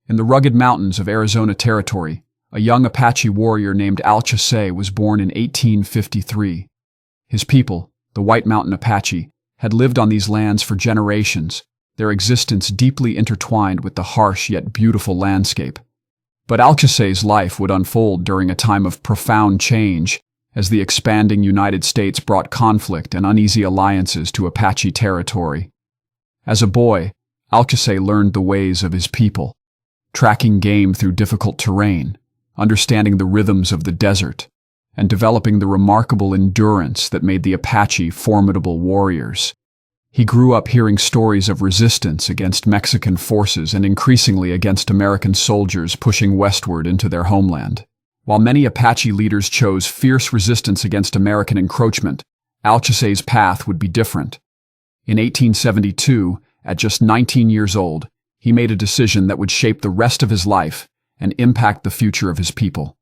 In the rugged mountains of Arizona Territory, a young Apache warrior named Alchesay was born in 1853. His people, the White Mountain Apache, had lived on these lands for generations, their existence deeply intertwined with the harsh yet beautiful landscape. But Alchesay's life would unfold during a time of profound change, as the expanding United States brought conflict and uneasy alliances to Apache territory. As a boy, Alchesay learned the ways of his people, tracking game through difficult terrain, understanding the rhythms of the desert, and developing the remarkable endurance that made the Apache formidable warriors. He grew up hearing stories of resistance against Mexican forces and increasingly against American soldiers pushing westward into their homeland. While many Apache leaders chose fierce resistance against American encroachment, Alchesay's path would be different. In 1872, at just 19 years old, he made a decision that would shape the rest of his life and impact the future of his people.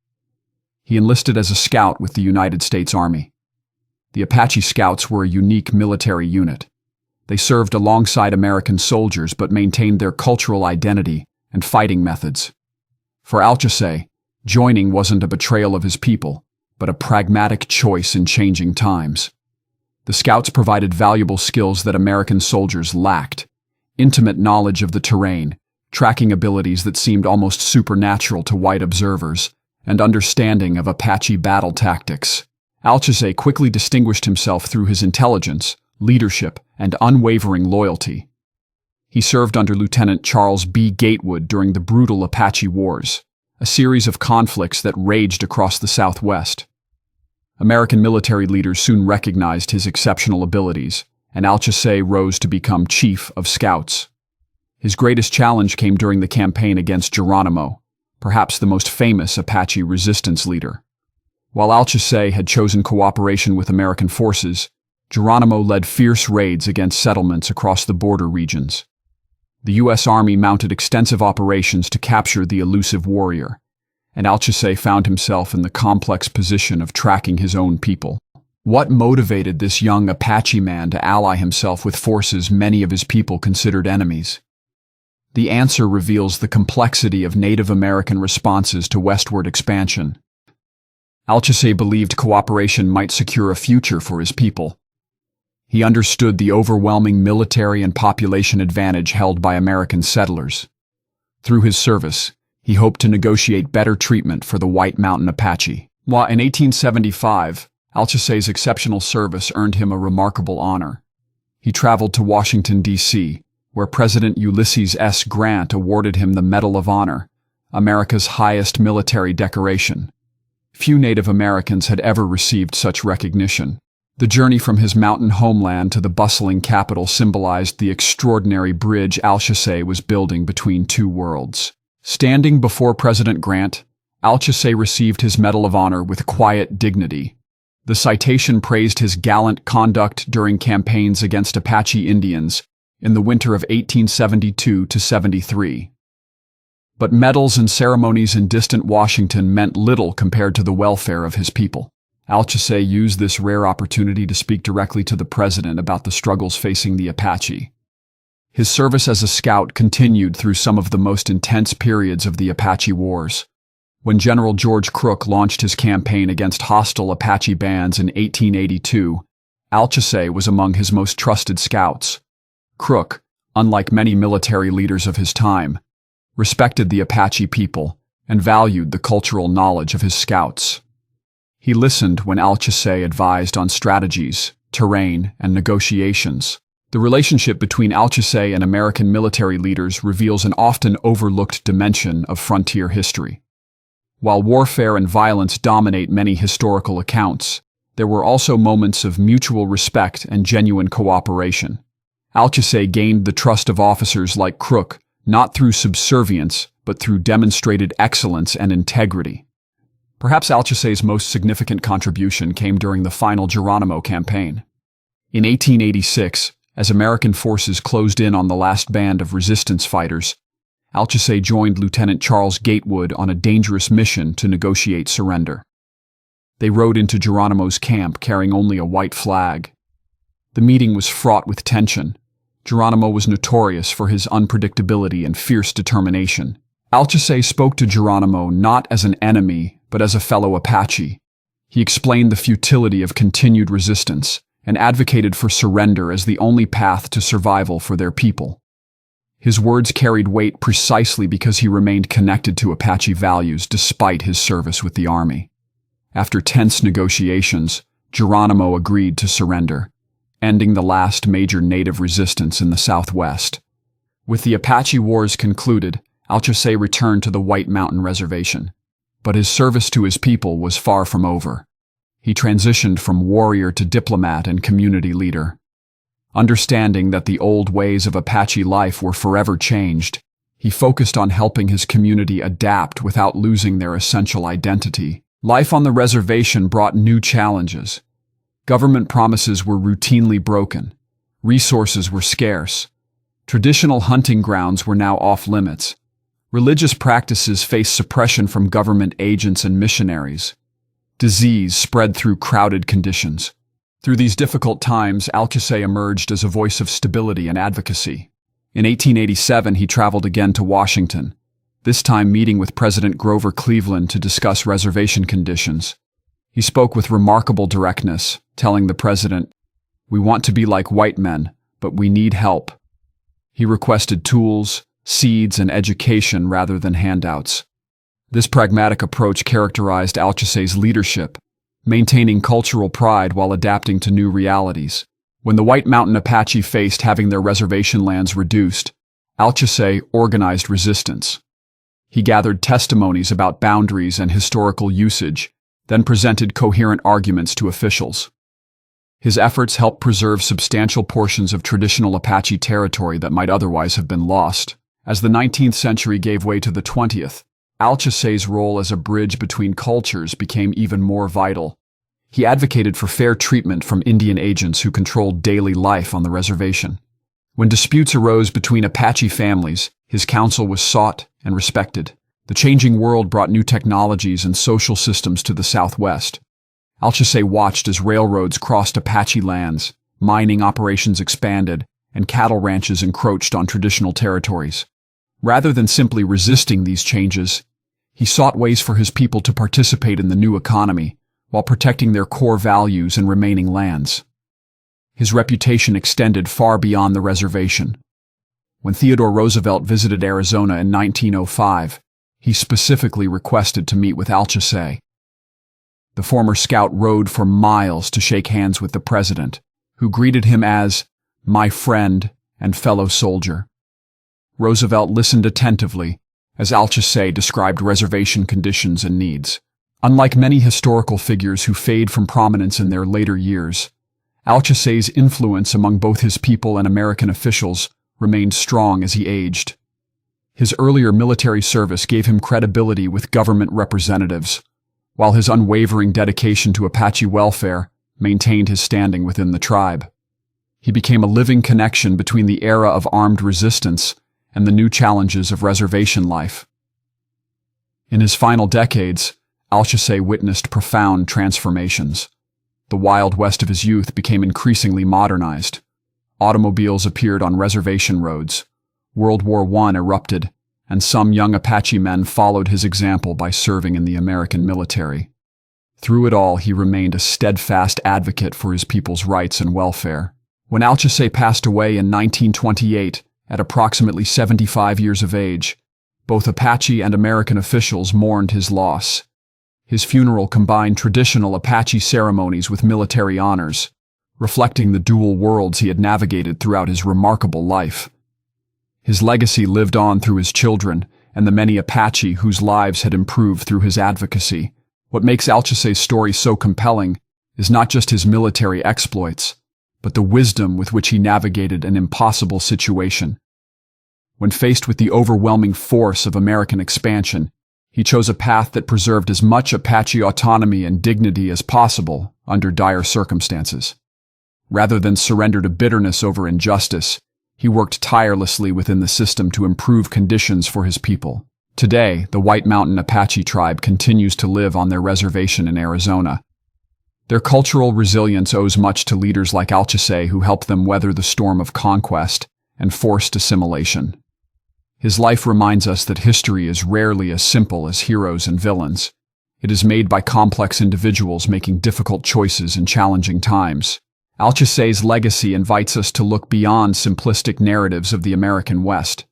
He enlisted as a scout with the United States Army. The Apache Scouts were a unique military unit. They served alongside American soldiers but maintained their cultural identity and fighting methods. For Alchesay, joining wasn't a betrayal of his people, but a pragmatic choice in changing times. The Scouts provided valuable skills that American soldiers lacked: intimate knowledge of the terrain, tracking abilities that seemed almost supernatural to white observers, and understanding of Apache battle tactics. Alchesay quickly distinguished himself through his intelligence, leadership, and unwavering loyalty. He served under Lieutenant Charles B. Gatewood during the brutal Apache Wars, a series of conflicts that raged across the Southwest. American military leaders soon recognized his exceptional abilities, and Alchesay rose to become Chief of Scouts. His greatest challenge came during the campaign against Geronimo, perhaps the most famous Apache resistance leader. While Alchesay had chosen cooperation with American forces, Geronimo led fierce raids against settlements across the border regions. The U.S. Army mounted extensive operations to capture the elusive warrior, and Alchesay found himself in the complex position of tracking his own people. What motivated this young Apache man to ally himself with forces many of his people considered enemies? The answer reveals the complexity of Native American responses to westward expansion. Alchesay believed cooperation might secure a future for his people. He understood the overwhelming military and population advantage held by American settlers. Through his service, he hoped to negotiate better treatment for the White Mountain Apache. While in 1875, Alchesay's exceptional service earned him a remarkable honor. He traveled to Washington, D.C., where President Ulysses S. Grant awarded him the Medal of Honor, America's highest military decoration. Few Native Americans had ever received such recognition. The journey from his mountain homeland to the bustling capital symbolized the extraordinary bridge Alchesay was building between two worlds. Standing before President Grant, Alchesay received his Medal of Honor with quiet dignity. The citation praised his gallant conduct during campaigns against Apache Indians in the winter of 1872 to 73. But medals and ceremonies in distant Washington meant little compared to the welfare of his people. Alchesay used this rare opportunity to speak directly to the president about the struggles facing the Apache. His service as a scout continued through some of the most intense periods of the Apache Wars. When General George Crook launched his campaign against hostile Apache bands in 1882, Alchesay was among his most trusted scouts. Crook, unlike many military leaders of his time, respected the Apache people and valued the cultural knowledge of his scouts. He listened when Alchesay advised on strategies, terrain, and negotiations. The relationship between Alchesay and American military leaders reveals an often overlooked dimension of frontier history. While warfare and violence dominate many historical accounts, there were also moments of mutual respect and genuine cooperation. Alchesay gained the trust of officers like Crook, not through subservience, but through demonstrated excellence and integrity. Perhaps Alchesay's most significant contribution came during the final Geronimo campaign. In 1886, as American forces closed in on the last band of resistance fighters, Alchesay joined Lieutenant Charles Gatewood on a dangerous mission to negotiate surrender. They rode into Geronimo's camp carrying only a white flag. The meeting was fraught with tension. Geronimo was notorious for his unpredictability and fierce determination, Alchesay spoke to Geronimo not as an enemy, but as a fellow Apache. He explained the futility of continued resistance and advocated for surrender as the only path to survival for their people. His words carried weight precisely because he remained connected to Apache values despite his service with the army. After tense negotiations, Geronimo agreed to surrender, ending the last major native resistance in the Southwest. With the Apache Wars concluded, Alchesay returned to the White Mountain Reservation. But his service to his people was far from over. He transitioned from warrior to diplomat and community leader. Understanding that the old ways of Apache life were forever changed, he focused on helping his community adapt without losing their essential identity. Life on the reservation brought new challenges. Government promises were routinely broken. Resources were scarce. Traditional hunting grounds were now off-limits. Religious practices faced suppression from government agents and missionaries. Disease spread through crowded conditions. Through these difficult times, Alchesay emerged as a voice of stability and advocacy. In 1887, he traveled again to Washington, this time meeting with President Grover Cleveland to discuss reservation conditions. He spoke with remarkable directness, telling the president, "We want to be like white men, but we need help." He requested tools, seeds, and education rather than handouts. This pragmatic approach characterized Alchesay's leadership, maintaining cultural pride while adapting to new realities. When the White Mountain Apache faced having their reservation lands reduced, Alchesay organized resistance. He gathered testimonies about boundaries and historical usage, then presented coherent arguments to officials. His efforts helped preserve substantial portions of traditional Apache territory that might otherwise have been lost. As the 19th century gave way to the 20th, Alchesay's role as a bridge between cultures became even more vital. He advocated for fair treatment from Indian agents who controlled daily life on the reservation. When disputes arose between Apache families, his counsel was sought and respected. The changing world brought new technologies and social systems to the Southwest. Alchesay watched as railroads crossed Apache lands, mining operations expanded, and cattle ranches encroached on traditional territories. Rather than simply resisting these changes, he sought ways for his people to participate in the new economy while protecting their core values and remaining lands. His reputation extended far beyond the reservation. When Theodore Roosevelt visited Arizona in 1905, he specifically requested to meet with Alchesay. The former scout rode for miles to shake hands with the president, who greeted him as "my friend and fellow soldier." Roosevelt listened attentively as Alchesay described reservation conditions and needs. Unlike many historical figures who fade from prominence in their later years, Alchesay's influence among both his people and American officials remained strong as he aged. His earlier military service gave him credibility with government representatives, while his unwavering dedication to Apache welfare maintained his standing within the tribe. He became a living connection between the era of armed resistance and the new challenges of reservation life. In his final decades, Alchesay witnessed profound transformations. The Wild West of his youth became increasingly modernized. Automobiles appeared on reservation roads. World War I erupted, and some young Apache men followed his example by serving in the American military. Through it all, he remained a steadfast advocate for his people's rights and welfare. When Alchesay passed away in 1928, at approximately 75 years of age, both Apache and American officials mourned his loss. His funeral combined traditional Apache ceremonies with military honors, reflecting the dual worlds he had navigated throughout his remarkable life. His legacy lived on through his children and the many Apache whose lives had improved through his advocacy. What makes Alchesay's story so compelling is not just his military exploits, but the wisdom with which he navigated an impossible situation. When faced with the overwhelming force of American expansion, he chose a path that preserved as much Apache autonomy and dignity as possible under dire circumstances. Rather than surrender to bitterness over injustice, he worked tirelessly within the system to improve conditions for his people. Today, the White Mountain Apache tribe continues to live on their reservation in Arizona. Their cultural resilience owes much to leaders like Alchesay who helped them weather the storm of conquest and forced assimilation. His life reminds us that history is rarely as simple as heroes and villains. It is made by complex individuals making difficult choices in challenging times. Alchesay's legacy invites us to look beyond simplistic narratives of the American West.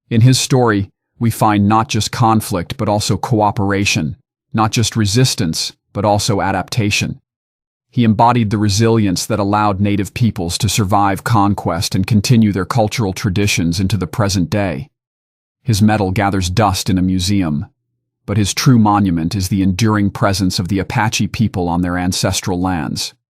In his story, we find not just conflict but also cooperation, not just resistance but also adaptation. He embodied the resilience that allowed native peoples to survive conquest and continue their cultural traditions into the present day. His medal gathers dust in a museum, but his true monument is the enduring presence of the Apache people on their ancestral lands.